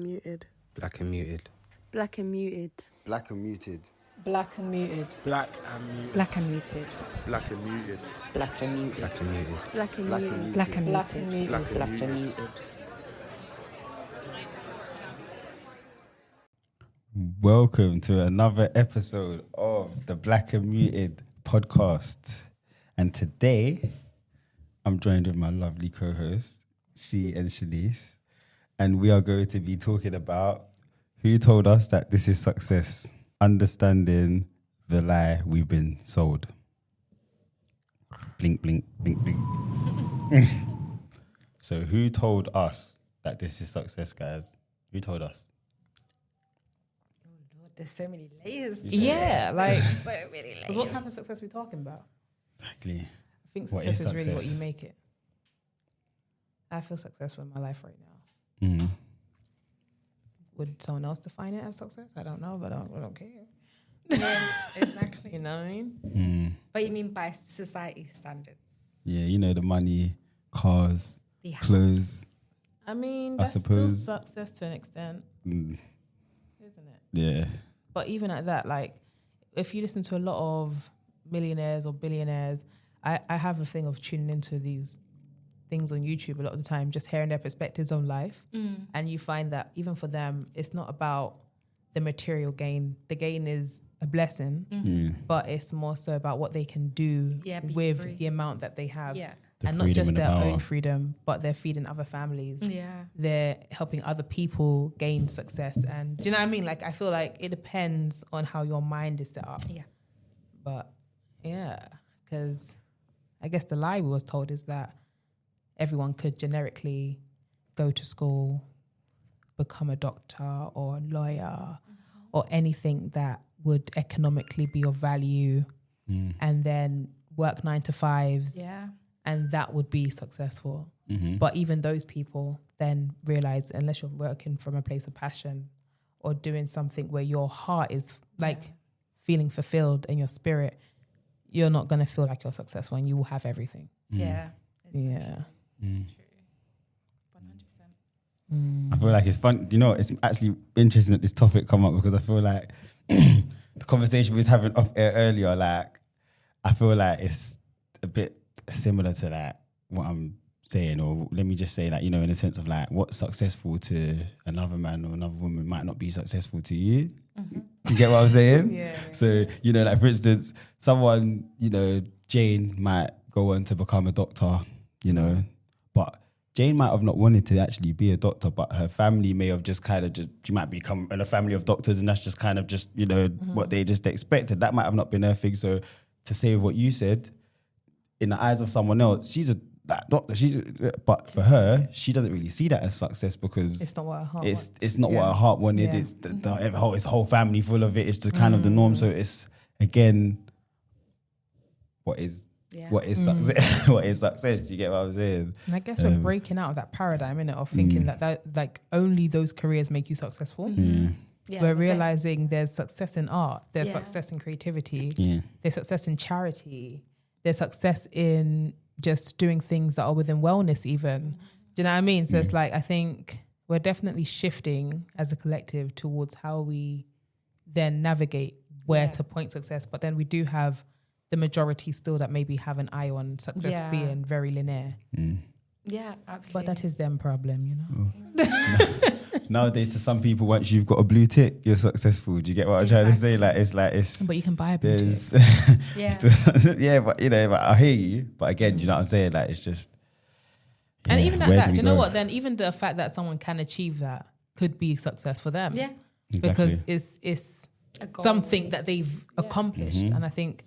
Muted. Black and muted. Black and muted. Black and muted. Black and muted. Black and muted. Black and muted. Black and muted. Black and muted. Black and muted. Black and muted. Black and Black muted. Black and muted. Welcome to another episode of the Black and Muted podcast. And today, I'm joined with my lovely co-hosts, C and Shanice. And we are going to be talking about who told us that this is success, understanding the lie we've been sold. Blink, blink, blink, blink. So who told us that this is success, guys? Who told us? There's so many layers. Yeah, like so many layers. because what type of success are we talking about? Exactly. I think What success is is really what you success? make it. I feel successful in my life right now. Mm. Would someone else define it as success? I don't know, but I don't care. Yeah, exactly. You know what I mean? Mm. But you mean by society standards? Yeah, you know, the money, cars, The house. clothes. I mean, I that's suppose- still success to an extent, Mm. isn't it? Yeah. But even at that, like, if you listen to a lot of millionaires or billionaires, I have a thing of tuning into these things on YouTube a lot of the time, just hearing their perspectives on life. And you find that even for them, it's not about the material gain. The gain is a blessing, but it's more so about what they can do Yeah, be with free. the amount that they have. Yeah. The And not freedom just and the their power. own freedom, but they're feeding other families. Yeah. They're helping other people gain success. And do you know what I mean? Like, I feel like it depends on how your mind is set up. Yeah. But yeah, because I guess the lie we was told is that everyone could generically go to school, become a doctor or a lawyer or anything that would economically be of value and then work 9 to 5s Yeah. and that would be successful. Mm-hmm. But even those people then realize unless you're working from a place of passion or doing something where your heart is like feeling fulfilled and your spirit, you're not going to feel like you're successful and you will have everything. Yeah. Yeah. Mm. True. 100%. I feel like it's fun. Do you know, it's actually interesting that this topic come up because I feel like the conversation we was having off air earlier, like, I feel like it's a bit similar to like what I'm saying, or let me just say, like, you know, in a sense of like what's successful to another man or another woman might not be successful to you. You get what I'm saying? Yeah. So, you know, like for instance, someone, you know, Jane might go on to become a doctor, you know, but Jane might have not wanted to actually be a doctor, but her family may have just kind of she might become in a family of doctors and that's just kind of just, you know, what they just expected. That might have not been her thing. So to say what you said, in the eyes of someone else, she's a doctor, but for her, she doesn't really see that as success because It's not what her heart it's wants. not what her heart wanted. Yeah. It's his whole family full of it. It's just kind of the norm. So it's again, what is success? What is success? Do you get what I'm saying? And I guess we're breaking out of that paradigm, innit, of thinking that like only those careers make you successful. Yeah. We're realizing there's success in art, there's Yeah. success in creativity, Yeah. there's success in charity, there's success in just doing things that are within wellness even. Do you know what I mean? So it's like, I think we're definitely shifting as a collective towards how we then navigate where to point success. But then we do have the majority still that maybe have an eye on success Yeah. being very linear. Yeah, But absolutely. that is them problem, you know? Nowadays, to some people, once you've got a blue tick, you're successful. Do you get what I'm trying to say? Like it's But you can buy a blue tick. there's Yeah. yeah, but you know, but I hear you. But again, do you know what I'm saying? Like it's just. And yeah, even at where that, do do we you know go? what? Then even the fact that someone can achieve that could be success for them. Yeah. Because Exactly. it's A goal. something that they've accomplished. And I think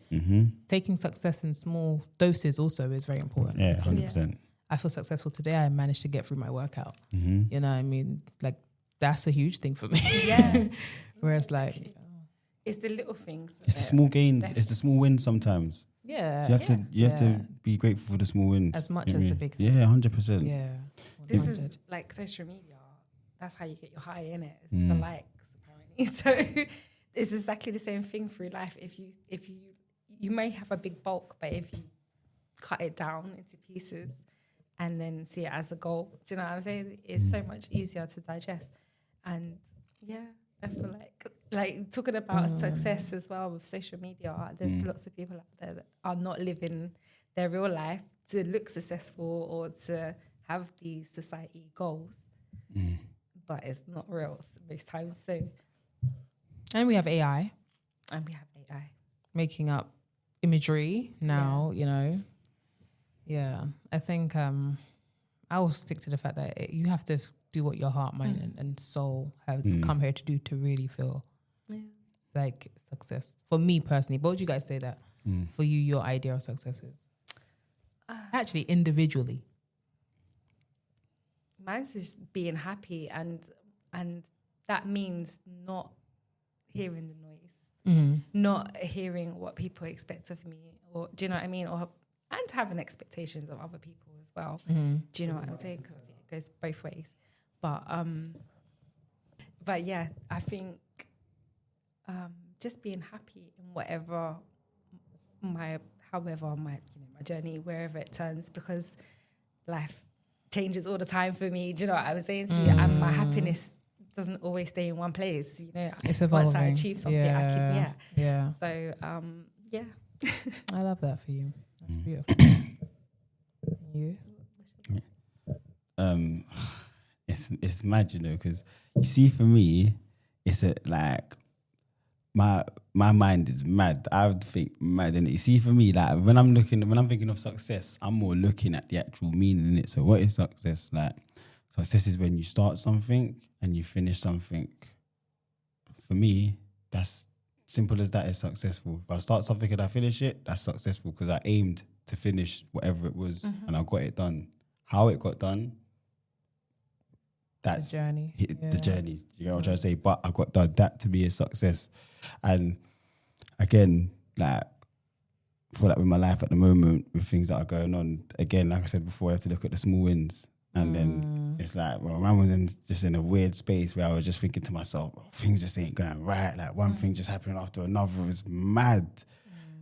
taking success in small doses also is very important. Yeah, 100%. I feel successful today. I managed to get through my workout. Mm-hmm. You know what I mean? Like, that's a huge thing for me. Yeah. Whereas like, It's the little things. It's the small gains. It's the small wins sometimes. yeah. So you have to be grateful for the small wins. As much You know as what I the mean? big Yeah, 100%. Yeah. This 100. is like social media. That's how you get your high in it. It's Mm. the likes apparently. So it's exactly the same thing through life. If you may have a big bulk, but if you cut it down into pieces and then see it as a goal, do you know what I'm saying? It's so much easier to digest. And yeah, I feel like talking about success as well with social media, there's lots of people out there that are not living their real life to look successful or to have these society goals, but it's not real most times. So, And we have AI making up imagery now, you know. Yeah, I think I will stick to the fact that you have to do what your heart, mind, and soul has come here to do to really feel like success. For me personally, what would you guys say that for you, your idea of success is? Actually, individually. Mine's just being happy, and that means not hearing the noise, not hearing what people expect of me, or do you know what I mean? And having expectations of other people as well. Do you know what I'm saying? Because it goes both ways. But yeah, I think just being happy in however my journey, wherever it turns, because life changes all the time for me. Do you know what I'm saying to you? And my happiness doesn't always stay in one place. You know, it's evolving. Once I achieve something, I keep yeah. So yeah. I love that for you. That's beautiful. You? It's mad, you know, because you see, for me, it's like my mind is mad. I would think mad, and you see, for me, like when I'm thinking of success, I'm more looking at the actual meaning in it. So, what is success? Like, success is when you start something and you finish something. For me, that's simple as that is successful. If I start something and I finish it, that's successful because I aimed to finish whatever it was and I got it done. How it got done, that's the journey. The journey. You know what I'm trying to say? But I got done. That to me is success. And again, like, I feel like with my life at the moment, with things that are going on, again, like I said before, I have to look at the small wins. And then it's like, well, man was just in a weird space where I was just thinking to myself, oh, things just ain't going right. Like, one thing just happening after another is mad.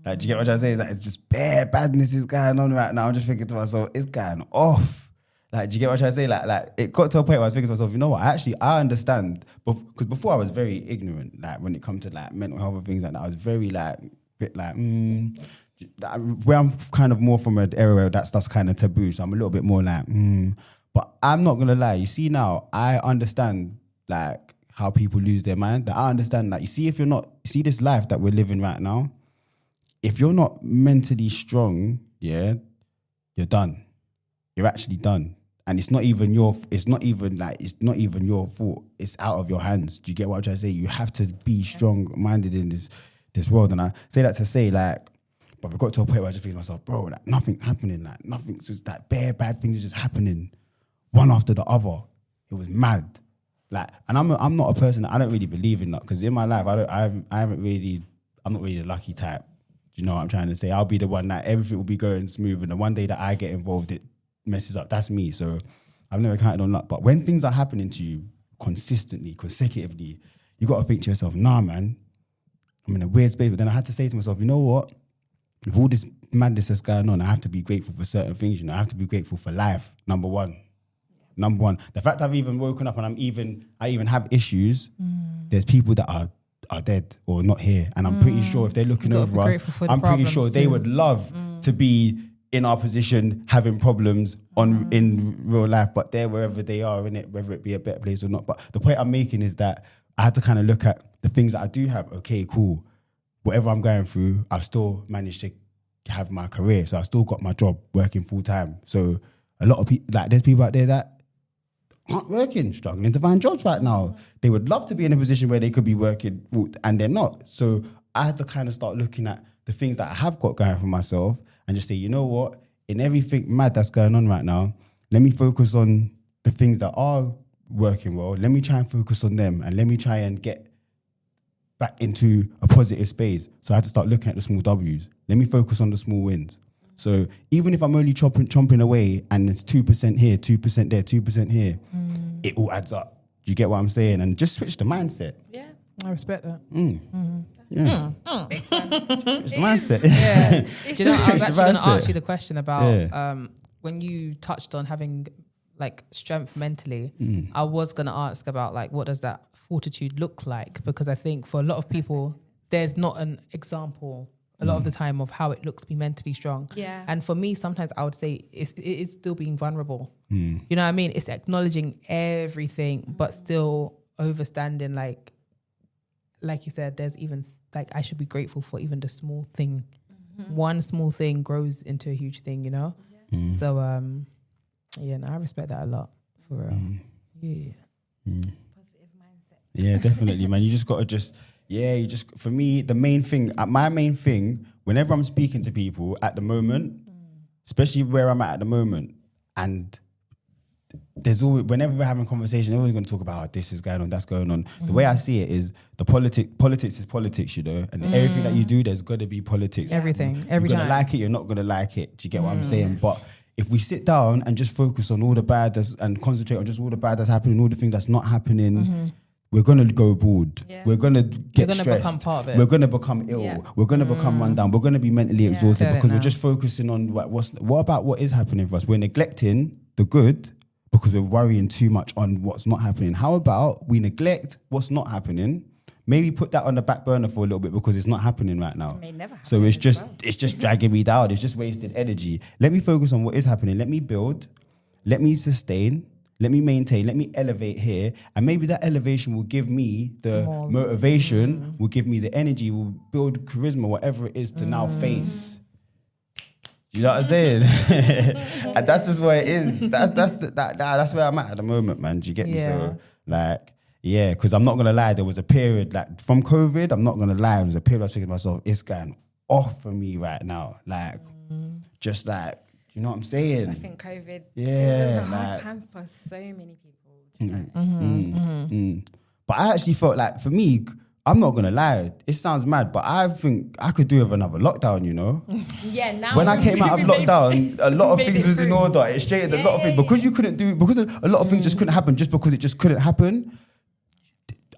Like, do you get what I'm saying? It's like, it's just bare badness is going on right now. I'm just thinking to myself, it's going off. Like, do you get what I'm trying to say? Like it got to a point where I was thinking to myself, you know what? I understand. Because before I was very ignorant, like, when it comes to like mental health and things like that, I was very like, bit like, where I'm kind of more from an area where that stuff's kind of taboo. So I'm a little bit more like, But I'm not going to lie. You see now, I understand like how people lose their mind. That I understand that. You see, if you're not, see this life that we're living right now, if you're not mentally strong, yeah, you're done. You're actually done. And it's not even your fault. It's out of your hands. Do you get what I'm trying to say? You have to be strong-minded in this world. And I say that to say, like, but we got to a point where I just think to myself, bro, like, nothing's happening. Like, nothing's just like bare bad things are just happening, one after the other. It was mad. Like, and I'm not a person that I don't really believe in that, because in my life I'm not really the lucky type. Do you know what I'm trying to say? I'll be the one that everything will be going smooth, and the one day that I get involved, it messes up. That's me. So I've never counted on luck. But when things are happening to you consistently, consecutively, you got to think to yourself, nah, man, I'm in a weird space. But then I had to say to myself, you know what? With all this madness that's going on, I have to be grateful for certain things. You know, I have to be grateful for life. Number one. The fact I've even woken up and I even have issues. There's people that are dead or not here, and I'm pretty sure if they're looking over us, I'm pretty sure they would love to be in our position, having problems in real life, but they're wherever they are in it, whether it be a better place or not. But the point I'm making is that I had to kind of look at the things that I do have. Okay, cool. Whatever I'm going through, I've still managed to have my career. So I've still got my job working full time. So a lot of people, like, there's people out there that aren't working, struggling to find jobs right now. They would love to be in a position where they could be working and they're not. So I had to kind of start looking at the things that I have got going for myself and just say, you know what, in everything mad that's going on right now, let me focus on the things that are working well. Let me try and focus on them, and let me try and get back into a positive space. So I had to start looking at the small W's. Let me focus on the small wins. So even if I'm only chomping away and it's 2% here, 2% there, 2% here, it all adds up. Do you get what I'm saying? And just switch the mindset. Yeah. I respect that. Yeah. Mindset. Yeah. Do you know, I was actually going to ask you the question about when you touched on having like strength mentally, I was gonna ask about like what does that fortitude look like, because I think for a lot of people there's not an example a lot of the time of how it looks to be mentally strong. Yeah. And for me, sometimes I would say it is still being vulnerable. You know what I mean? It's acknowledging everything, but still overstanding, like you said, there's even like I should be grateful for even the small thing. One small thing grows into a huge thing, you know? So yeah, no, I respect that a lot, for real. Yeah. Positive mindset. Yeah, definitely, man. You just got to for me, my main thing, whenever I'm speaking to people at the moment, especially where I'm at the moment, and there's always, whenever we're having a conversation, everyone's going to talk about this is going on, that's going on. The way I see it is politics is politics, you know, and everything that you do, there's got to be politics. Everything, You're every going time. to like it, you're not going to like it. Do you get what I'm saying? But if we sit down and just focus on all the bad and concentrate on just all the bad that's happening, all the things that's not happening, we're going to go bored. Yeah. We're going to get gonna stressed. become part of it. We're going to become ill. Yeah. We're going to become run down. We're going to be mentally exhausted Tell it because we're now. just focusing on what about what is happening for us. We're neglecting the good because we're worrying too much on what's not happening. How about we neglect what's not happening? Maybe put that on the back burner for a little bit because it's not happening right now. It may never happen. So it's as just well. it's just dragging me down. It's just wasted energy. Let me focus on what is happening. Let me build. Let me sustain. Let me maintain. Let me elevate here. And maybe that elevation will give me the motivation, will give me the energy, will build charisma, whatever it is to now face. You know what I'm saying? And that's just where it is. That's where I'm at the moment, man. Do you get me? Yeah. So like, yeah, because I'm not gonna lie, there was a period like from COVID, I'm not gonna lie, there was a period I was thinking to myself, it's going off for me right now. Like, just like, you know what I'm saying? I think COVID Yeah, was a hard like- time for so many people. Do you know? But I actually felt like, for me, I'm not gonna lie, it sounds mad, but I think I could do with another lockdown, you know? Yeah, now When I came out of lockdown, a lot of made things it was in through. order. It straightened a lot of things. Because you couldn't do, because a lot of things just couldn't happen just because it just couldn't happen.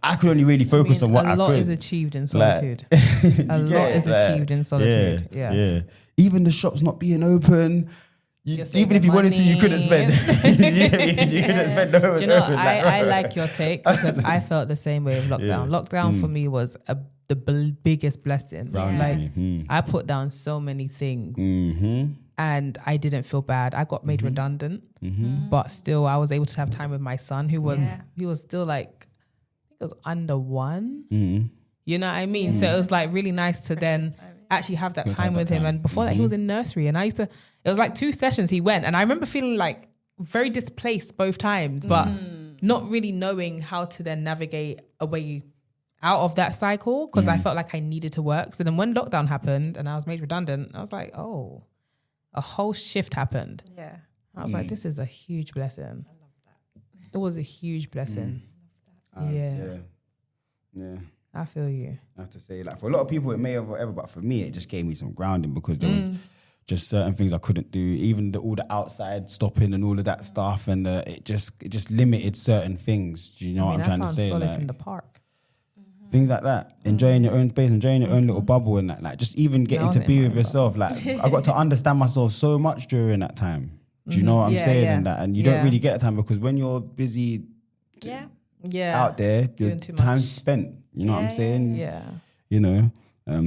I could only really focus on what I a lot could. is achieved in Like- solitude. A Yeah, lot is like, achieved in solitude. Yeah, Yes. yeah. Even the shops not being open. You're Even if you wanted to, you couldn't spend. you couldn't spend no. Do you know, I like your take because I felt the same way with lockdown. Lockdown for me was the biggest blessing. Like I put down so many things and I didn't feel bad. I got made redundant, but still I was able to have time with my son who was he was still like, I think it was under 1. You know what I mean? So it was like really nice to then actually have that time with him. And before that he was in nursery and it was like 2 sessions he went and I remember feeling like very displaced both times, but not really knowing how to then navigate a way out of that cycle because I felt like I needed to work. So then when lockdown happened and I was made redundant, I was like, oh, a whole shift happened. Yeah. I was like, this is a huge blessing. I love that. It was a huge blessing. Yeah. I feel you. I have to say, like, for a lot of people it may have whatever, but for me it just gave me some grounding because there was just certain things I couldn't do, even all the outside stopping and all of that stuff, and it just limited certain things. Do you know what I'm trying to say? I found solace Like, in the park. things like that, enjoying your own space, enjoying your own little bubble, and that, like, just even getting to wasn't be in my with yourself. Like, I got to understand myself so much during that time. Do you know what I'm Yeah, saying? yeah. And that, and you don't really get that time because when you're busy Yeah. out there, your Doing too much. time's spent. You know what I'm saying? Yeah. You know.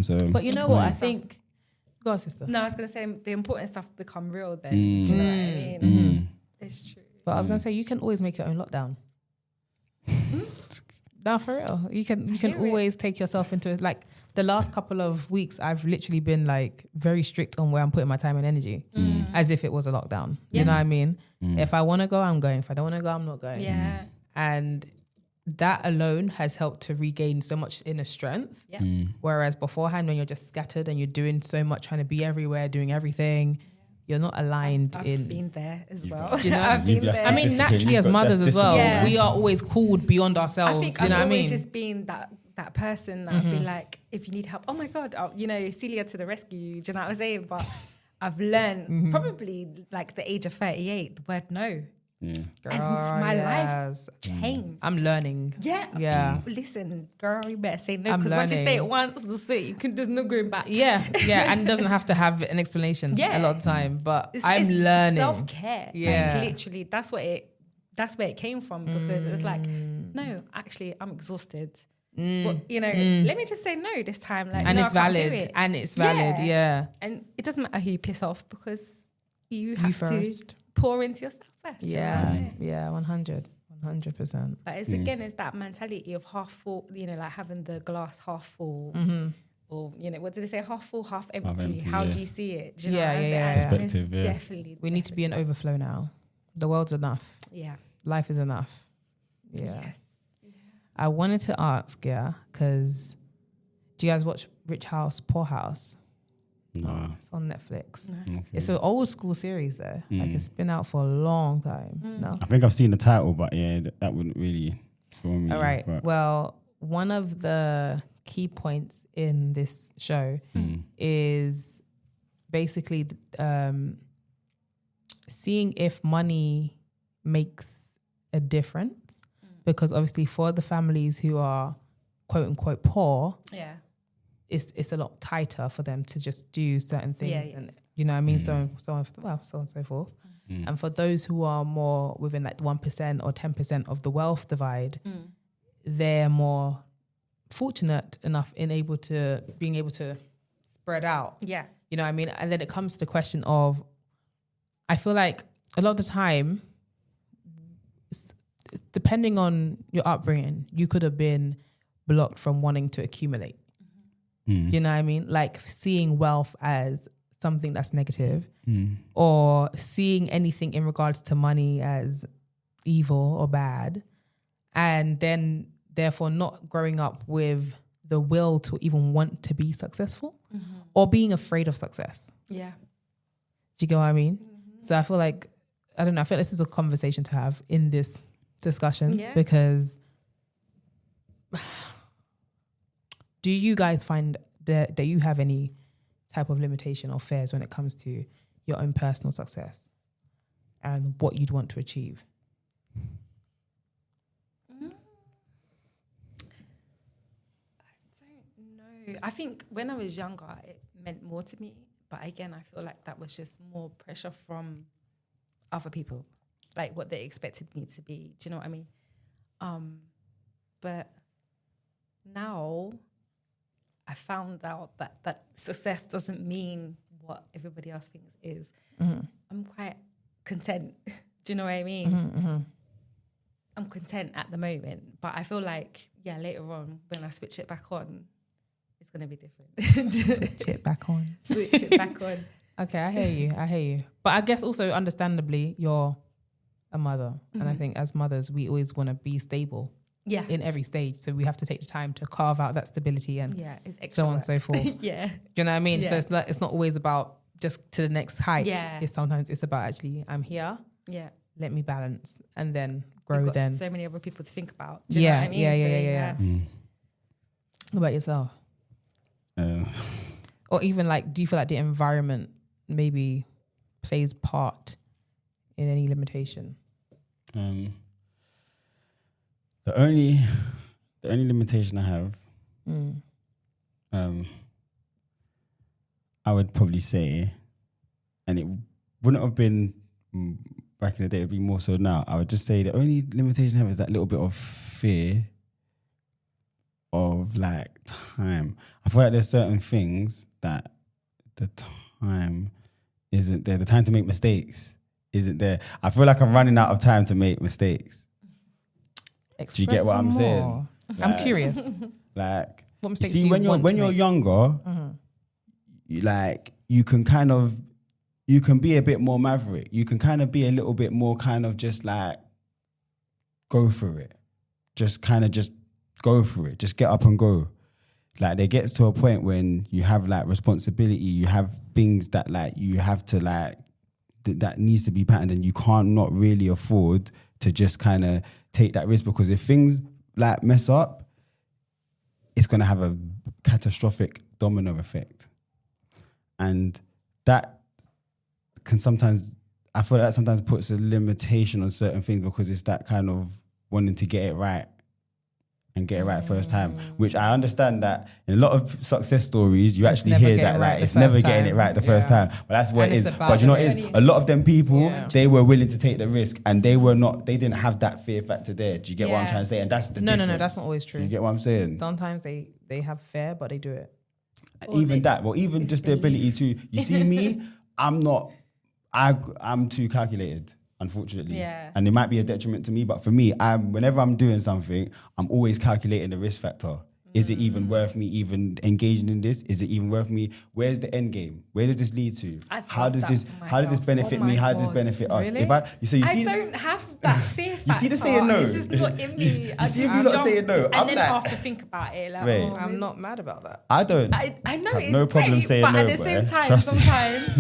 So. But you know what? I think. Go on, sister. No, I was going to say the important stuff become real then. Do you know what I mean? It's true. But I was gonna say you can always make your own lockdown. No, for real. You can always take yourself into like the last couple of weeks. I've literally been like very strict on where I'm putting my time and energy, as if it was a lockdown. You know what I mean? If I want to go, I'm going. If I don't want to go, I'm not going. Yeah. And that alone has helped to regain so much inner strength. Yeah. Whereas beforehand, when you're just scattered and you're doing so much, trying to be everywhere, doing everything, you're not aligned I've in. been there as well. You know? I've been You've there. I mean, Discipline, naturally you've as got- mothers that's as well, discipline. we are always called beyond I ourselves. think You know I've what I always mean? just been that person that would be like, if you need help, oh my God, Celia to the rescue. Do you know what I'm saying? But I've learned probably like the age of 38, the word no. Yeah. And my yes. life changed. I'm learning. Yeah. Yeah. Listen, girl, you better say no. I'm Because once you say it learning. once, that's it. There's no going back. Yeah, yeah, and it doesn't have to have an explanation Yeah. a lot of the time, but I'm It's learning. self-care. Yeah. Like, literally, that's where it came from, because it was like, no, actually, I'm exhausted. Well, let me just say no this time. Like, And no, it's I can't do valid. it. And it's valid, yeah. And it doesn't matter who you piss off, because you have to first. pour into yourself first. you know what I Yeah, mean? yeah, 100%. But it's again, it's that mentality of half full, like having the glass half full. Or, what did they say? Half full, half empty. empty, How yeah. do you see it? Do you Yeah, know what I'm yeah, saying? yeah. And it's Perspective, yeah. definitely. We need to be in overflow now. The world's enough. Yeah. Life is enough. Yeah. Yes. I wanted to ask, because do you guys watch Rich House, Poor House? Nah. It's on Netflix. Okay. It's an old school series though. Like it's been out for a long time. No? I think I've seen the title, but yeah, that wouldn't really go on me. All right. But, Well, one of the key points in this show is basically seeing if money makes a difference, because obviously for the families who are quote unquote poor, Yeah. it's a lot tighter for them to just do certain things, Yeah, yeah. and you know what I mean, so on and so forth. And for those who are more within like 1% or 10% of the wealth divide, they're more fortunate enough being able to spread out. Yeah. You know what I mean? And then it comes to the question of, I feel like a lot of the time, it's depending on your upbringing, you could have been blocked from wanting to accumulate. You know what I mean? Like seeing wealth as something that's negative, or seeing anything in regards to money as evil or bad, and then therefore not growing up with the will to even want to be successful, or being afraid of success. Yeah. Do you get what I mean? So I feel like, I don't know, I feel like this is a conversation to have in this discussion, because do you guys find that you have any type of limitation or fears when it comes to your own personal success and what you'd want to achieve? No, I think when I was younger, it meant more to me. But again, I feel like that was just more pressure from other people, like what they expected me to be. Do you know what I mean? But now I found out that success doesn't mean what everybody else thinks it is. I'm quite content. Do you know what I mean? I'm content at the moment, but I feel like, later on, when I switch it back on, it's going to be different. Switch it back on. Switch it back on. Okay, I hear you. But I guess also, understandably, you're a mother. And I think as mothers, we always want to be stable in every stage. So we have to take the time to carve out that stability and it's extra so on and work. so forth. Do you know what I mean? So it's not always about just to the next height. Sometimes it's about actually, I'm here. Let me balance and then grow. You've got then so many other people to think about. Do you know what I mean? Yeah. What about yourself? Or even like, do you feel like the environment maybe plays part in any limitation? The only limitation I have, I would probably say, and it wouldn't have been back in the day, it'd be more so now. I would just say the only limitation I have is that little bit of fear of like time. I feel like there's certain things that the time isn't there. The time to make mistakes isn't there. I feel like I'm running out of time to make mistakes. Do you get what I'm saying? I'm curious. Like, What you mistakes see, do you when want to you're make? younger, you can be a bit more maverick. You can kind of be a little bit more kind of just like go for it. Just go for it. Just get up and go. Like, there gets to a point when you have like responsibility, you have things that like you have to like that needs to be patterned, and you can't not really afford to just kind of take that risk, because if things like mess up, it's going to have a catastrophic domino effect. And that can sometimes, I feel like that sometimes puts a limitation on certain things because it's that kind of wanting to get it right and get it right first time, which I understand that in a lot of success stories, you actually hear that like it's never getting it right the first time. But that's what it is. But you know what it is? A lot of them people, they were willing to take the risk and they didn't have that fear factor there. Do you get what I'm trying to say? And that's the difference. No, that's not always true. Do you get what I'm saying? Sometimes they have fear, but they do it. Even just the ability to, you see me, I'm too calculated, unfortunately. Yeah. And it might be a detriment to me, but for me, whenever I'm doing something, I'm always calculating the risk factor. Is it even worth me even engaging in this? Is it even worth me? Where's the end game? Where does this lead to? How does this benefit me? How does this benefit us? Really? I don't have that fear factor. You see the saying no? It's just not in me. You see me not saying no? And then have to think about it. Like, Wait. I'm not mad about that. I don't. I know have it's no problem great, saying but no, at the boy. same time, Trust me. sometimes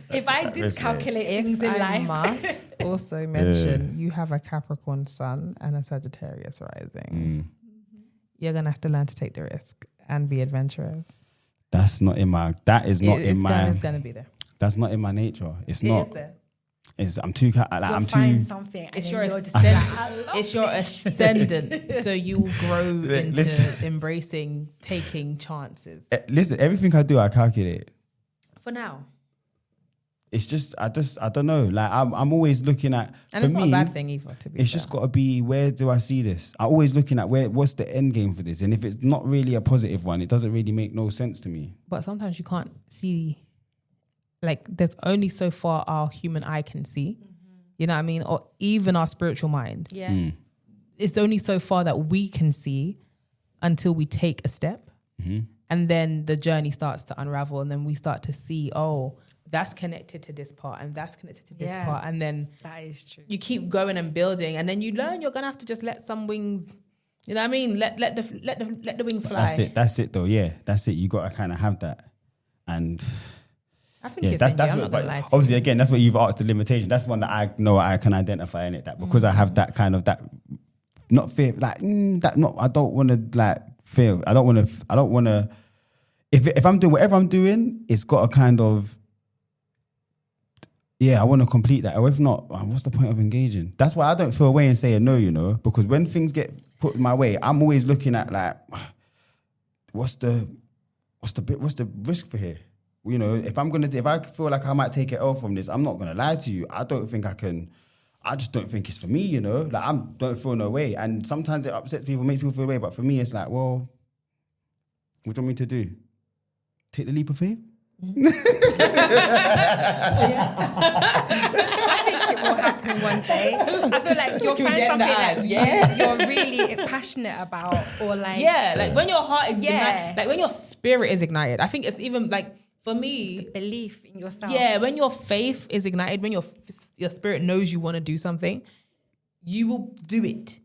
if I did Trust me. calculate things If in I life, must also mention, you have a Capricorn sun and a Sagittarius rising. You're going to have to learn to take the risk and be adventurous. That's not in my. That is not in my. It's going to be there. That's not in my nature. It's It not. is there. I'm too. you'll find something. It's and your then you're just ascendant. like, I love It's your this. ascendant. So you will grow into Listen. embracing taking chances. Listen, everything I do, I calculate. For now. It's just, I don't know. Like I'm always looking at. And for it's not me, a bad thing either, to be it's fair. just got to be, where do I see this? I'm always looking at what's the end game for this, and if it's not really a positive one, it doesn't really make no sense to me. But sometimes you can't see, like there's only so far our human eye can see. You know what I mean? Or even our spiritual mind. Yeah. It's only so far that we can see until we take a step. And then the journey starts to unravel, and then we start to see, oh, that's connected to this part and that's connected to this part. And then That is true. you keep going and building, and then you learn you're gonna have to just let some wings, you know what I mean? Let the wings fly. That's it though. Yeah, that's it. You got to kind of have that. And I think you're saying, I'm not gonna lie to you. obviously, again, that's what you've asked, the limitation. That's one that I know I can identify in it. That because I have that kind of, that not fear, like that not. I don't want to like feel. I don't want to. If I'm doing whatever I'm doing, it's got a kind of. Yeah, I want to complete that. Or if not, what's the point of engaging? That's why I don't feel away and say a no, you know, because when things get put my way, I'm always looking at like, what's the risk for here? You know, if I feel like I might take it L from this, I'm not gonna lie to you. I don't think I can. I just don't think it's for me, you know. Like don't feel no way, and sometimes it upsets people, makes people feel away. But for me, it's like, well, what do you want me to do? Take the leap of faith? I think it will happen one day. I feel like you'll find something that you're really passionate about, or like like when your heart is ignited, like when your spirit is ignited. I think it's even like, for me, belief in yourself. yeah, when your faith is ignited, when your spirit knows you want to do something, you will do it.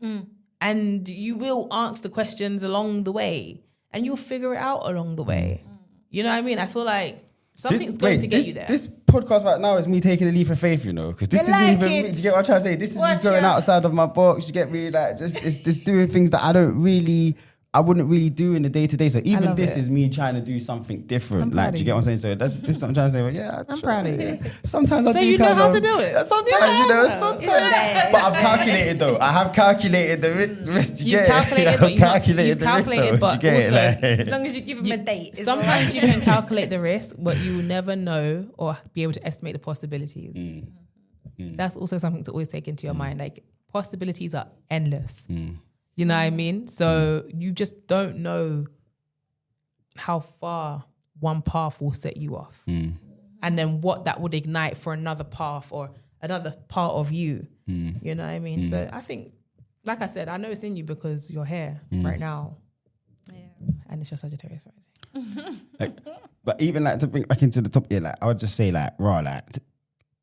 And you will answer the questions along the way, and you'll figure it out along the way. You know what I mean? I feel like something's going to get you there. This podcast right now is me taking a leap of faith, you know, because this isn't like even me. it. Do you get what I'm trying to say? This is Watch me going out. outside of my box. You get me? Like, it's just doing things that I wouldn't really do in the day to day. So even love this it. is me trying to do something different. I'm Like, proud do you of get what I'm saying? So this is what I'm trying to say. Well, yeah, I'm proud of you. Sometimes I So do you know kind how of, to do it. Sometimes, you know, sometimes. Yeah. But I've calculated though. I have calculated the risk. You've calculated, but calculated the risk though. Do you but get also, it? As Like, long as you give them a date. it's sometimes all you can calculate the risk, but you will never know or be able to estimate the possibilities. That's also something to always take into your mind. Like, possibilities are endless. You know what I mean? So you just don't know how far one path will set you off. And then what that would ignite for another path or another part of you. You know what I mean? So I think, like I said, I know it's in you because you're here right now. Yeah. And it's your Sagittarius rising. but even like to bring it back into the top, yeah, like I would just say like,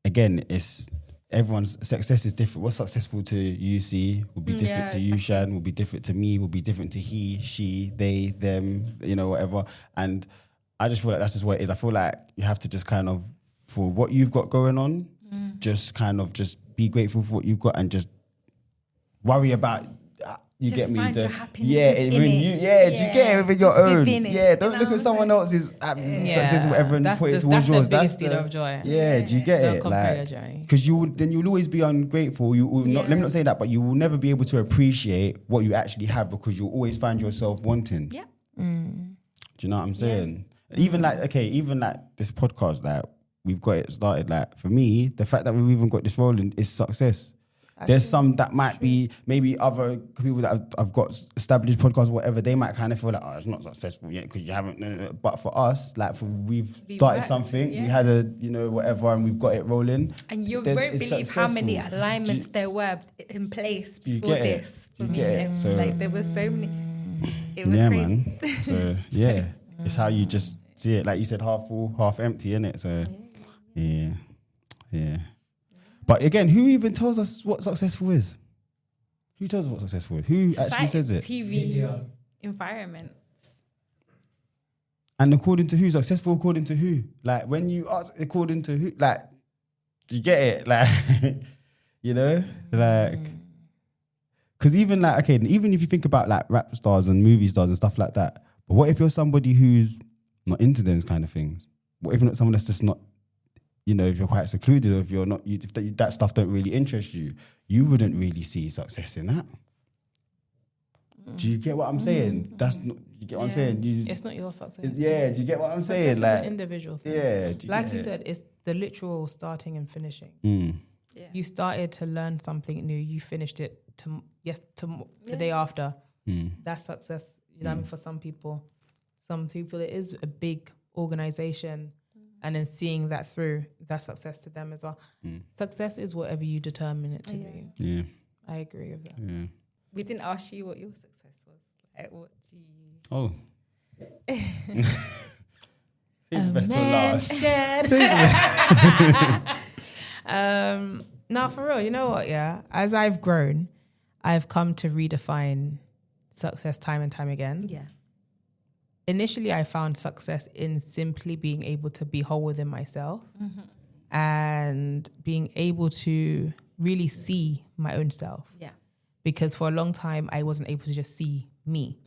again, it's everyone's success is different. What's successful to you, see, will be different to you, Shan, will be different to me, will be different to he, she, they, them, you know, whatever. And I just feel like that's just what it is. I feel like you have to just kind of, for what you've got going on, just kind of just be grateful for what you've got and just worry about You Just get me? find your happiness yeah, within when it. you, yeah, do you get it within your just own? within it, Yeah, you don't know look what at someone I'm else's success, whatever, and that's put it the, towards that's yours. the biggest dealer of joy. Yeah, do you get Don't it? compare your Like, journey. because then you'll always be ungrateful. You will not. Let me not say that, but you will never be able to appreciate what you actually have because you'll always find yourself wanting. Yeah. Do you know what I'm saying? Even like this podcast, like we've got it started. Like for me, the fact that we've even got this rolling is success. There's some that might be maybe other people that have got established podcasts, whatever. They might kind of feel like, oh, it's not successful yet because you haven't. But for us, like we've started worked, something. We had a whatever, and we've got it rolling. And you It's won't believe how many successful. alignments there were in place You before get it. this. You for get me. it. It was So- like there was so many. It was Yeah, crazy. man. So yeah, it's how you just see it. Like you said, half full, half empty, innit? So yeah. But again, who even tells us what successful is? Who tells us what successful is? Who actually says it? TV environment. And according to who? Successful according to who? Like when you ask according to who? Like, do you get it? Like, you know, like, because even like, okay, even if you think about like rap stars and movie stars and stuff like that, but what if you're somebody who's not into those kind of things? What if you're not someone that's just not, if you're quite secluded, or if you're not, if that stuff don't really interest you, you wouldn't really see success in that. Do you get what I'm saying? That's not. You get what I'm saying? It's not your success. Do you get what I'm Success saying? is Like, an individual thing. yeah, Like you said, it's the literal starting and finishing. Yeah. You started to learn something new. You finished it the day after. That's success. You know what I mean? For some people it is a big organization, and then seeing that through, that's success to them as well. Success is whatever you determine it to be. Yeah, I agree with that. yeah. We didn't ask you what your success was. Like, what do you? Oh. Think best to last. Now, for real, you know what? Yeah, as I've grown, I've come to redefine success time and time again. Yeah. Initially, I found success in simply being able to be whole within myself and being able to really see my own self. Yeah. Because for a long time, I wasn't able to just see me.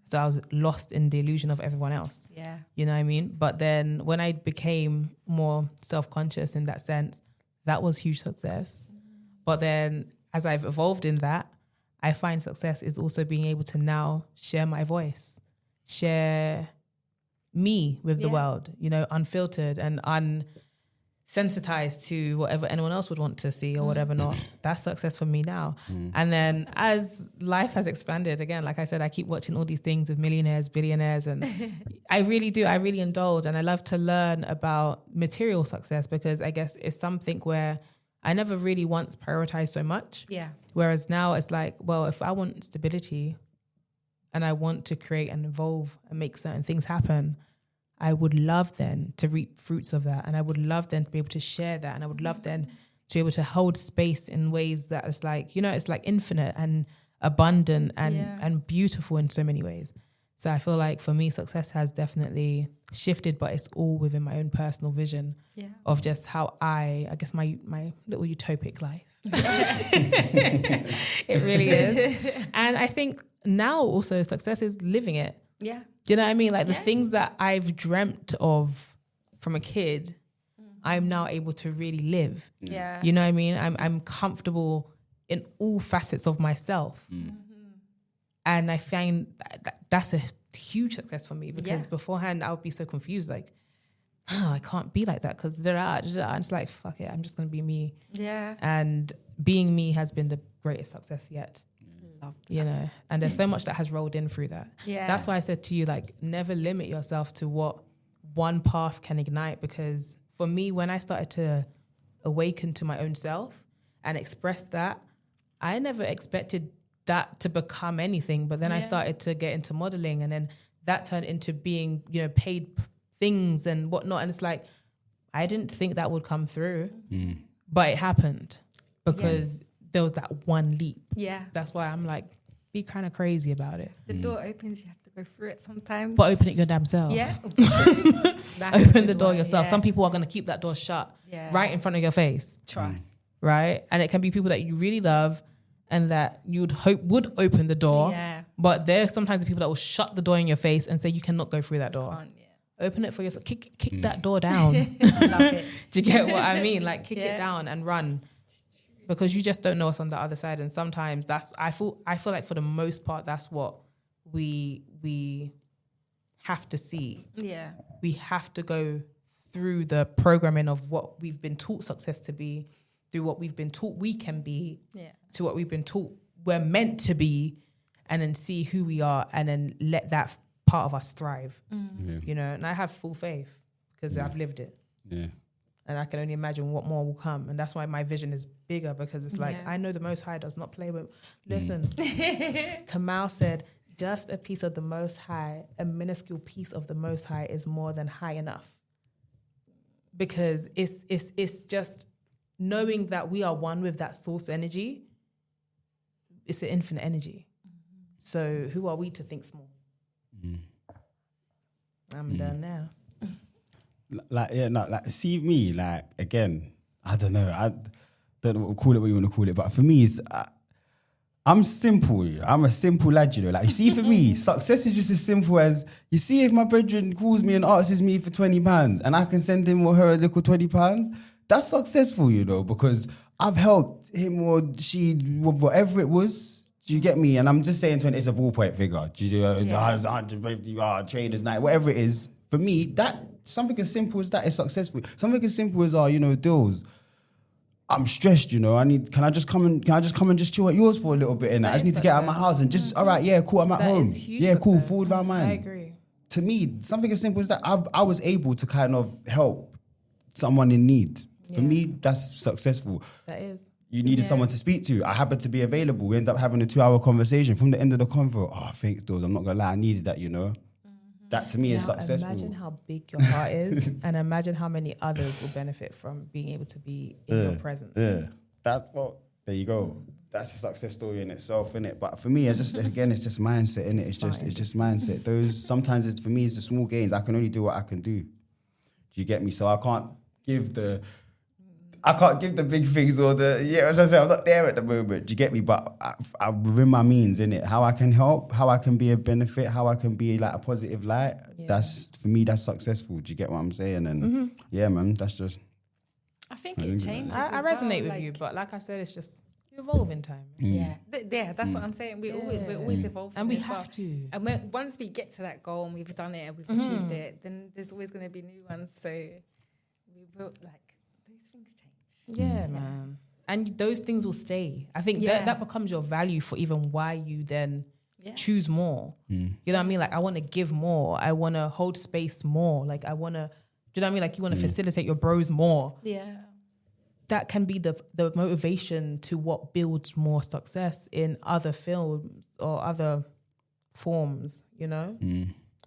So I was lost in the illusion of everyone else. Yeah. You know what I mean? But then when I became more self-conscious in that sense, that was huge success. But then as I've evolved in that, I find success is also being able to now share my voice, share me with the world, unfiltered and unsensitized to whatever anyone else would want to see or whatever not. That's success for me now. And then as life has expanded, again, like I said, I keep watching all these things of millionaires, billionaires, and I really do. I really indulge, and I love to learn about material success because I guess it's something where I never really once prioritized so much. Yeah. Whereas now it's like, well, if I want stability and I want to create and evolve and make certain things happen, I would love then to reap fruits of that. And I would love then to be able to share that. And I would love then to be able to hold space in ways that is like, it's like infinite and abundant and beautiful in so many ways. So I feel like for me, success has definitely shifted, but it's all within my own personal vision of just how I guess my little utopic life. It really is. And I think now also success is living it. Yeah. Do you know what I mean? Like the things that I've dreamt of from a kid, I'm now able to really live. Yeah. You know what I mean? I'm comfortable in all facets of myself. And I find that's a huge success for me because beforehand I would be so confused, like, I can't be like that because and it's like, fuck it, I'm just going to be me. Yeah. And being me has been the greatest success yet. And there's so much that has rolled in through that. Yeah. That's why I said to you, like, never limit yourself to what one path can ignite, because for me, when I started to awaken to my own self and express that, I never expected that to become anything. But then I started to get into modeling, and then that turned into being, paid things and whatnot. And it's like, I didn't think that would come through, but it happened because there was that one leap. Yeah. That's why I'm like, be kind of crazy about it. The door opens, you have to go through it sometimes. But open it your damn self. Yeah. Open the door yourself. Some people are going to keep that door shut Yeah. right in front of your face. Trust. Right? And it can be people that you really love, and that you'd hope would open the door. Yeah. But there are sometimes people that will shut the door in your face and say you cannot go through that door. Can't, yeah. Open it for yourself. Kick that door down. Love it. Do you get what I mean? Like kick Yeah. it down and run. Because you just don't know what's on the other side. And sometimes I feel like for the most part, that's what we have to see. Yeah. We have to go through the programming of what we've been taught success to be, through what we've been taught we can be, to what we've been taught we're meant to be, and then see who we are and then let that part of us thrive. You know, and I have full faith because I've lived it. Yeah. And I can only imagine what more will come. And that's why my vision is bigger, because it's like, I know the Most High does not play with... Listen, Kamal said, just a piece of the Most High, a minuscule piece of the Most High is more than high enough. Because it's just knowing that we are one with that source energy. It's an infinite energy. So who are we to think small? I'm done now. See me, like, again, I don't know what to call it, what you want to call it, but for me, it's, I'm simple. I'm a simple lad, you know. Like, you see, for me, success is just as simple as, you see, if my brethren calls me and asks me for £20 and I can send him or her a little £20, that's successful, you know, because I've helped him or she with whatever it was. Do you get me? And I'm just saying 20, it's a ballpoint figure. Do you traders night, whatever it is. For me, that something as simple as that is successful. Something as simple as Dillz. I'm stressed, you know. Can I just come and just chill at yours for a little bit? And I just need to get out of my house and just, all right, yeah, cool, I'm at home. Is huge yeah, cool, success. forward down mine. I agree. To me, something as simple as that, I was able to kind of help someone in need. For me, that's successful. That is. You needed someone to speak to. I happened to be available. We ended up having a 2-hour conversation. From the end of the convo, thanks, Dillz. I'm not gonna lie, I needed that, you know. That to me is successful. Imagine how big your heart is, and imagine how many others will benefit from being able to be in your presence. Yeah, there you go. That's a success story in itself, innit? But for me, it's just it's just mindset, innit? It's just mindset. Sometimes for me, it's the small gains. I can only do what I can do. Do you get me? So I can't give the big things or as I say, I'm not there at the moment. Do you get me? But I'm within my means, innit? How I can help, how I can be a benefit, how I can be like a positive light. Yeah. That's, for me, that's successful. Do you get what I'm saying? And yeah, man, that's just... I think it changes. I resonate with you, but like I said, it's just, you evolve in time. Yeah, that's what I'm saying. We're always evolving. And we have to. And once we get to that goal and we've done it and we've achieved it, then there's always going to be new ones. So we will, those things change. Yeah, man. And those things will stay. I think that becomes your value for even why you then choose more. You know what I mean? Like, I want to give more. I want to hold space more. Like, I want to, do you know what I mean? Like, you want to facilitate your bros more. Yeah. That can be the motivation to what builds more success in other films or other forms, you know?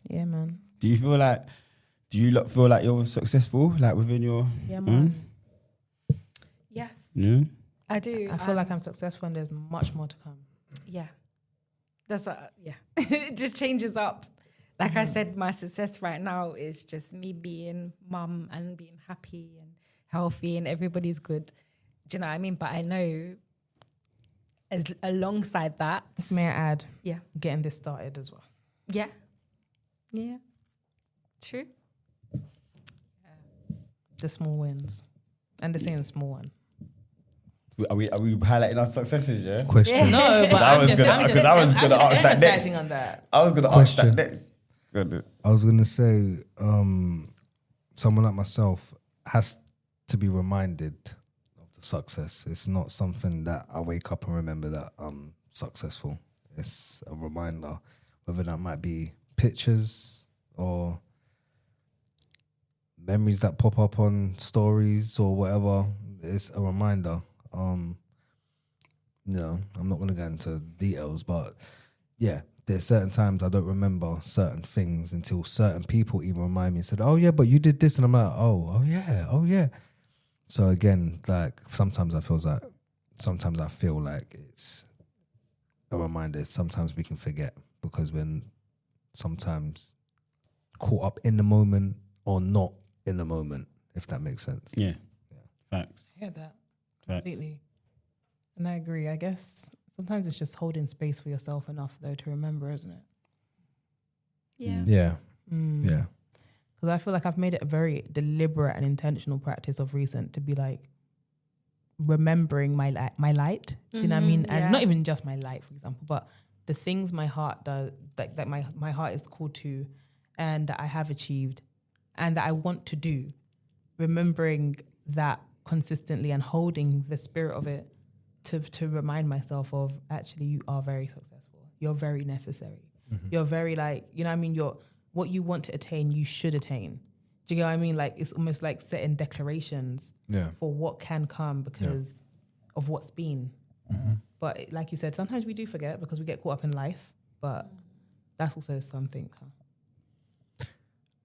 Yeah, man. Do you feel like you're successful, like within your... Yeah, man. Yes. Yeah. I do. I feel like I'm successful and there's much more to come. Yeah. It just changes up. Like I said, my success right now is just me being mum and being happy and healthy and everybody's good. Do you know what I mean? But I know alongside that... May I add? Yeah. Getting this started as well. Yeah. Yeah. True. The small wins. And the same small one. Are we highlighting our successes, yeah? Question. Yeah. No, but I was gonna ask that next. On that. I was going to ask that next. I was going to say, someone like myself has to be reminded of the success. It's not something that I wake up and remember that I'm successful. It's a reminder, whether that might be pictures or memories that pop up on stories or whatever. It's a reminder. I'm not going to go into details, but yeah, there's certain times I don't remember certain things until certain people even remind me and said, oh yeah, but you did this. And I'm like, oh yeah. So again, like sometimes I feel like it's a reminder. Sometimes we can forget because we're sometimes caught up in the moment or not in the moment, if that makes sense. Yeah. Facts. I hear that Facts. completely. And I agree. I guess Sometimes it's just holding space for yourself enough, though, to remember, isn't it? Yeah. Yeah. Mm. Yeah. Because I feel like I've made it a very deliberate and intentional practice of recent to be like remembering my light. Do you know what I mean? Yeah. And not even just my light, for example, but the things my heart does, like that my heart is called to, and that I have achieved, and that I want to do. Remembering that consistently and holding the spirit of it to remind myself of, actually, you are very successful. You're very necessary. You're very, like, you know what I mean? You're what you want to attain, you should attain. Do you know what I mean? Like, it's almost like setting declarations for what can come because of what's been. But like you said, sometimes we do forget because we get caught up in life, but that's also something.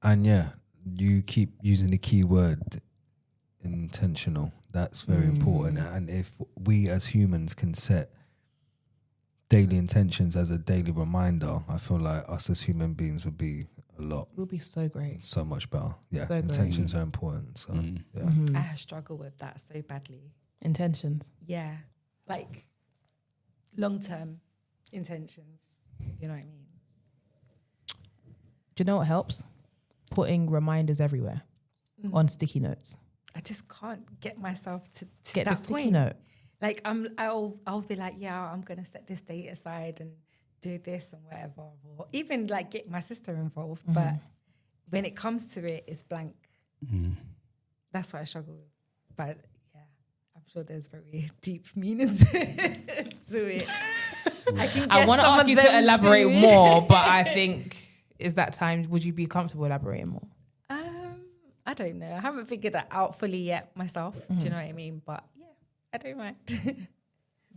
And yeah, you keep using the key word intentional. That's very important. And if we as humans can set daily intentions as a daily reminder, I feel like us as human beings would be We'll be so great. so much better. Yeah, So great. intentions are important. So yeah. I struggle with that so badly. Intentions. Yeah. Like long-term intentions, if you know what I mean. Do you know what helps? Putting reminders everywhere on sticky notes. I just can't get myself to Get the that sticky point. note. Like I'll be like, yeah, I'm gonna set this date aside and do this and whatever, or even like get my sister involved. But when it comes to it, it's blank. That's what I struggle with. But yeah, I'm sure there's very deep meanings to it. I want to ask you to elaborate more, but I think is that time. Would you be comfortable elaborating more? I don't know. I haven't figured that out fully yet myself. Do you know what I mean? But yeah, I don't mind.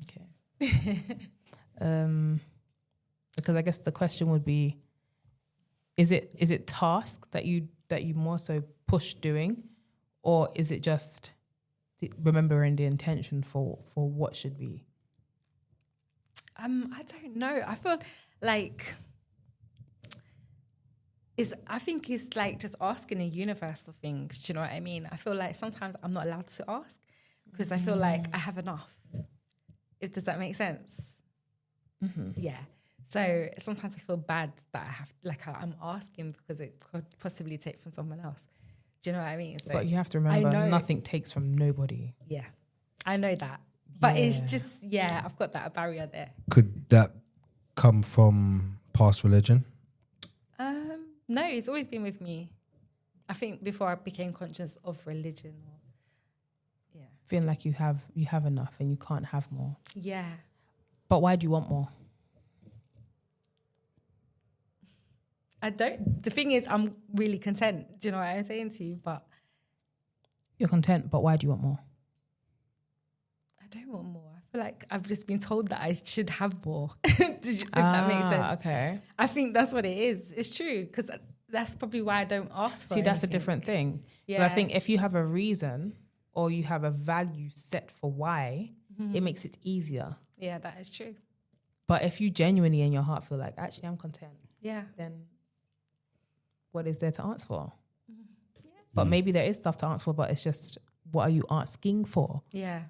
Okay. Because I guess the question would be, is it task that you more so push doing, or is it just remembering the intention for what should be? I don't know. I feel like I think it's like just asking the universe for things. Do you know what I mean? I feel like sometimes I'm not allowed to ask because I feel like I have enough. Does that make sense? Yeah. So sometimes I feel bad that I have, like, I'm asking because it could possibly take from someone else. Do you know what I mean? So But you have to remember, nothing takes from nobody. Yeah, I know that. But it's just, I've got that barrier there. Could that come from past religion? No, it's always been with me. I think before I became conscious of religion. Feeling like you have enough and you can't have more. Yeah. But why do you want more? I don't. The thing is, I'm really content. Do you know what I'm saying to you? But You're content, but why do you want more? I don't want more. I feel like I've just been told that I should have more. If that makes sense. Okay. I think that's what it is. It's true, because that's probably why I don't ask for See, that's a anything. different thing. Yeah. But I think if you have a reason or you have a value set for why, it makes it easier. Yeah, that is true. But if you genuinely in your heart feel like, actually, I'm content, Yeah. then what is there to ask for? But maybe there is stuff to ask for, but it's just, what are you asking for? Yeah.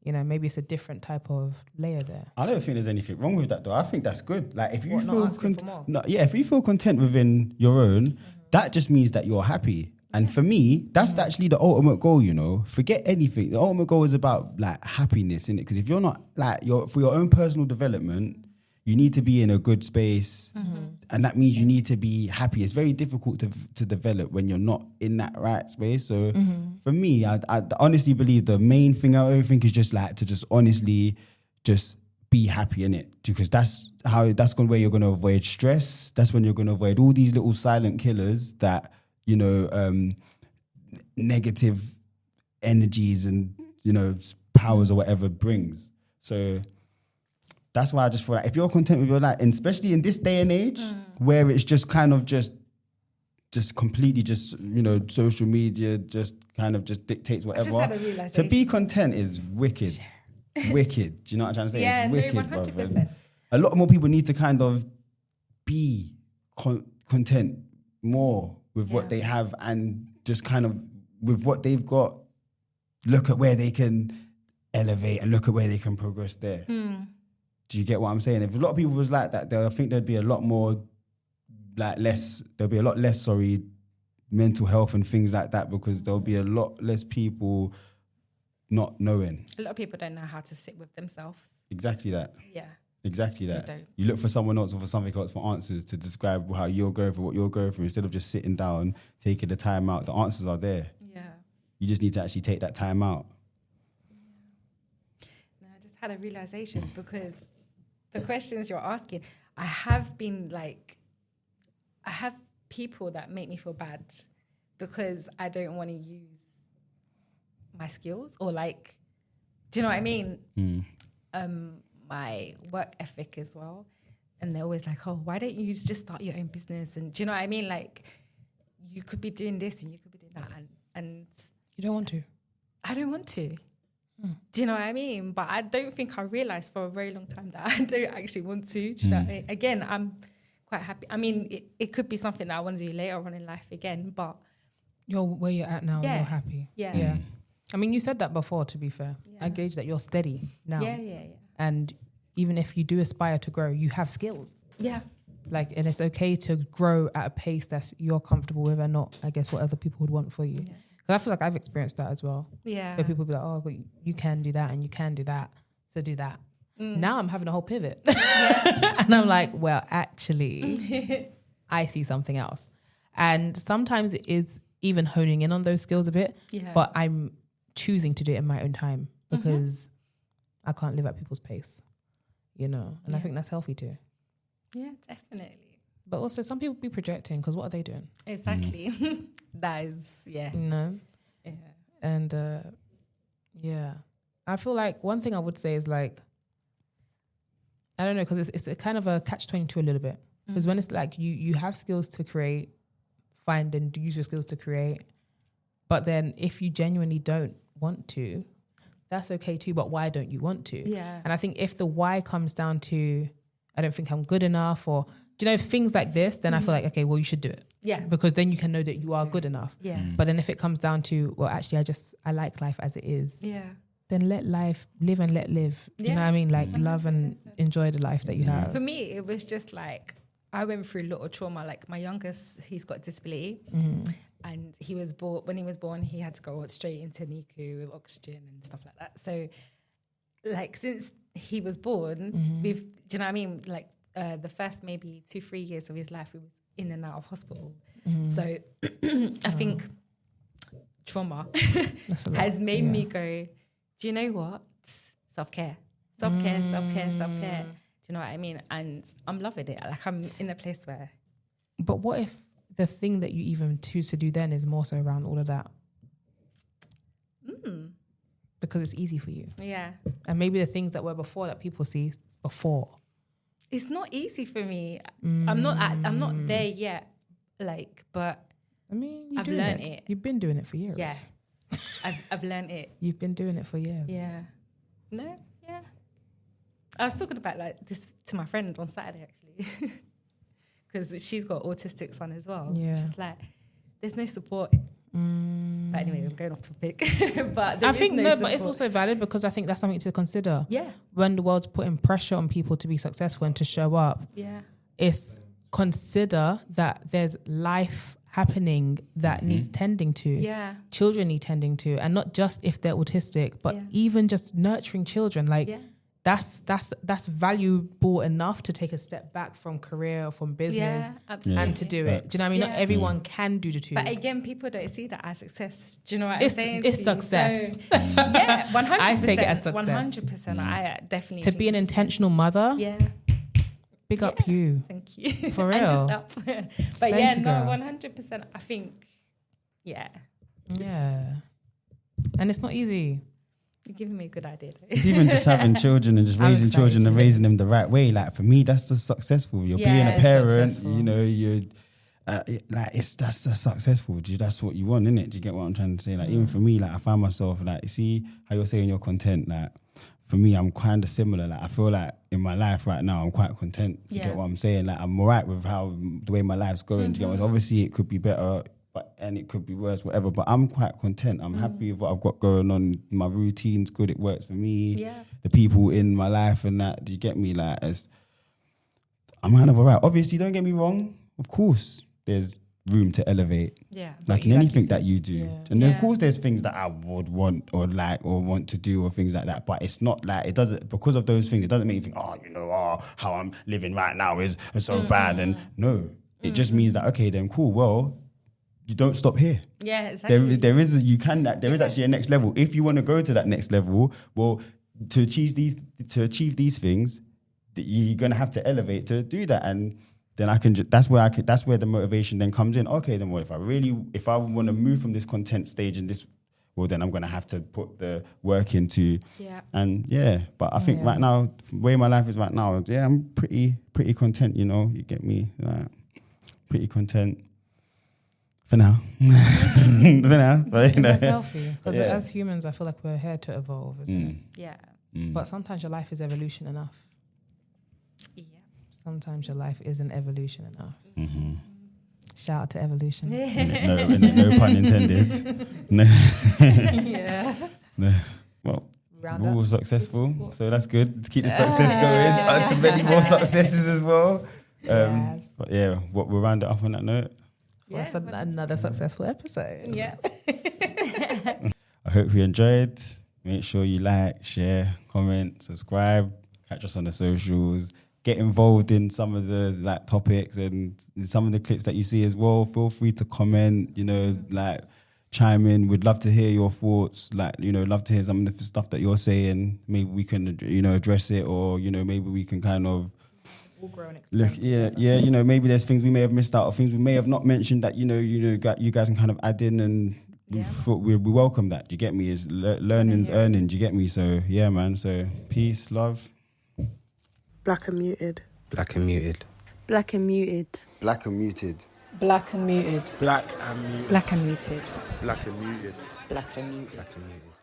You know, maybe it's a different type of layer there. I don't think there's anything wrong with that, though. I think that's good. Like, if you What, not feel asking for more? if you feel content within your own, that just means that you're happy. And for me, that's actually the ultimate goal. You know, forget anything. The ultimate goal is about like happiness, innit? Because if you're not like for your own personal development, you need to be in a good space, and that means you need to be happy. It's very difficult to develop when you're not in that right space. So for me, I honestly believe the main thing out of everything is just like to just honestly just be happy in it, because that's where you're going to avoid stress. That's when you're going to avoid all these little silent killers that, you know, negative energies and, you know, powers or whatever brings. So that's why I just feel like if you're content with your life, and especially in this day and age where it's just kind of just completely just, you know, social media just kind of just dictates whatever. I just had a realization. To be content is wicked. Wicked. Do you know what I'm trying to say? Yeah, it's wicked, no, 100%. brother. A lot more people need to kind of be content more with what they have, and just kind of with what they've got, look at where they can elevate and look at where they can progress there. Do you get what I'm saying? If a lot of people was like that, I think there'd be a lot more, there'll be a lot less, mental health and things like that, because there'll be a lot less people not knowing. A lot of people don't know how to sit with themselves. Exactly that. Yeah. Exactly that. They don't. You look for someone else or for something else for answers to describe how you're going through, what you're going through, instead of just sitting down, taking the time out. The answers are there. Yeah. You just need to actually take that time out. No, I just had a realization because the questions you're asking, I have people that make me feel bad because I don't want to use my skills or do you know what I mean? My work ethic as well. And they're always like, oh, why don't you just start your own business? And do you know what I mean? You could be doing this and you could be doing that. And You don't want to? I don't want to. Do you know what I mean? But I don't think I realised for a very long time that I don't actually want to. Do you know what I mean? Again, I'm quite happy. I mean, it could be something that I want to do later on in life again, but... You're where you're at now, Yeah. you're happy. Yeah. I mean, you said that before, to be fair. Yeah. I gauge that you're steady now. Yeah. And even if you do aspire to grow, you have skills. Yeah. And it's okay to grow at a pace that you're comfortable with and not, I guess, what other people would want for you. Yeah. Because I feel like I've experienced that as well. Yeah. Where people be like, oh, but you can do that and you can do that. So do that. Now I'm having a whole pivot. And I'm like, well, actually, I see something else. And sometimes it is even honing in on those skills a bit. Yeah. But I'm choosing to do it in my own time because I can't live at people's pace, And I think that's healthy too. Yeah, definitely. But also some people be projecting because what are they doing? Exactly. That is, yeah. Yeah. And I feel like one thing I would say is I don't know, because it's a kind of a catch-22 a little bit. Because when it's you have skills to create, find and use your skills to create. But then if you genuinely don't want to, that's okay too. But why don't you want to? Yeah. And I think if the why comes down to, I don't think I'm good enough, or, things like this, then I feel like, okay, well, you should do it. Yeah. Because then you can know that you are good enough. Yeah. But then if it comes down to, well, actually, I like life as it is, Yeah. then let life live and let live. Do you know what I mean? Love and enjoy the life that you have. For me, it was just I went through a lot of trauma. My youngest, he's got a disability. And he was born, when he was born, he had to go straight into NICU with oxygen and stuff like that. So, since he was born, do you know what I mean? The first maybe 2-3 years of his life, he was in and out of hospital. So, I think trauma has made me go, do you know what? Self-care. Do you know what I mean? And I'm loving it. I'm in a place where... But what if the thing that you even choose to do then is more so around all of that? Because it's easy for you. Yeah. And maybe the things that were before that people see before. It's not easy for me. I'm not there yet. But I mean, I've learned it. You've been doing it for years. Yeah. I've learned it. You've been doing it for years. Yeah. No, yeah. I was talking about this to my friend on Saturday actually. Because she's got autistic son as well. Yeah. She's there's no support. But anyway, I'm going off topic. But I think no but it's also valid because I think that's something to consider. Yeah. When the world's putting pressure on people to be successful and to show up, it's consider that there's life happening that needs tending to. Yeah. Children need tending to, and not just if they're autistic, but even just nurturing children. That's valuable enough to take a step back from career or from business and to do it. Do you know what I mean? Not everyone can do the two. But again, people don't see that as success. Do you know what I'm saying? It's success. So, 100%. I take it as success. 100%. I definitely to think be an it's intentional mother. Yeah. Big up you. Thank you. For real. And just up. But Thank you, no, girl. 100%. I think, Yeah. And it's not easy. you're giving me a good idea. It's even just having children and just I'm raising excited children and to- raising them the right way. For me, that's the successful. You're being a parent. successful. You're that's the successful. That's what you want, innit? Do you get what I'm trying to say? Even for me, I find myself see how you're saying you're content. For me, I'm kind of similar. I feel in my life right now, I'm quite content. Do you get what I'm saying? I'm alright with how the way my life's going. Do you get what? Obviously, it could be better. and it could be worse, whatever. But I'm quite content. I'm happy with what I've got going on. My routine's good. It works for me. Yeah. The people in my life and that. Do you get me? Like, I'm kind of alright. Obviously, don't get me wrong. Of course, there's room to elevate. Yeah. Like in anything that you do. Yeah. And then, of Yeah. course, there's things that I would want or like or want to do or things like that. But it's not like, it doesn't, because of those things, it doesn't make you think, how I'm living right now is so bad. And no, it just means that, okay, then cool. Well, you don't stop here. Yeah, exactly. There is actually a next level. If you want to go to that next level, well, to achieve these things, you're gonna have to elevate to do that. And then that's where the motivation then comes in. Okay, then what if I want to move from this content stage and this, well, then I'm gonna have to put the work into. Yeah. And yeah, but I think right now, the way my life is right now, yeah, I'm pretty content. You get me, like, pretty content. For now. But, That's healthy. Because Yeah. as humans, I feel like we're here to evolve, isn't it? Yeah. But sometimes your life is evolution enough. Yeah. Sometimes your life isn't evolution enough. Shout out to evolution. No pun intended. No. Yeah. No. Well, Round we're all up. successful, so that's good. Let's keep the success going. On to many more successes as well. Yes. But yeah, we'll round it up on that note. Well, that's another successful episode. Yeah. I hope you enjoyed. Make sure you like, share, comment, subscribe, catch us on the socials, get involved in some of the topics and some of the clips that you see as well. Feel free to comment, chime in. We'd love to hear your thoughts. Love to hear some of the stuff that you're saying. Maybe we can, address it, or, maybe we can kind of All grow and look, expand. maybe there's things we may have missed out or things we may have not mentioned that, you guys can kind of add in, and we welcome that. Do you get me? Is learning's earning. Do you get me? So yeah, man. So peace, love. Black and muted. Black and muted. Black and muted. Black and muted. Black and muted. Black and muted. Black and muted. Black and muted. Black and muted. Black and muted.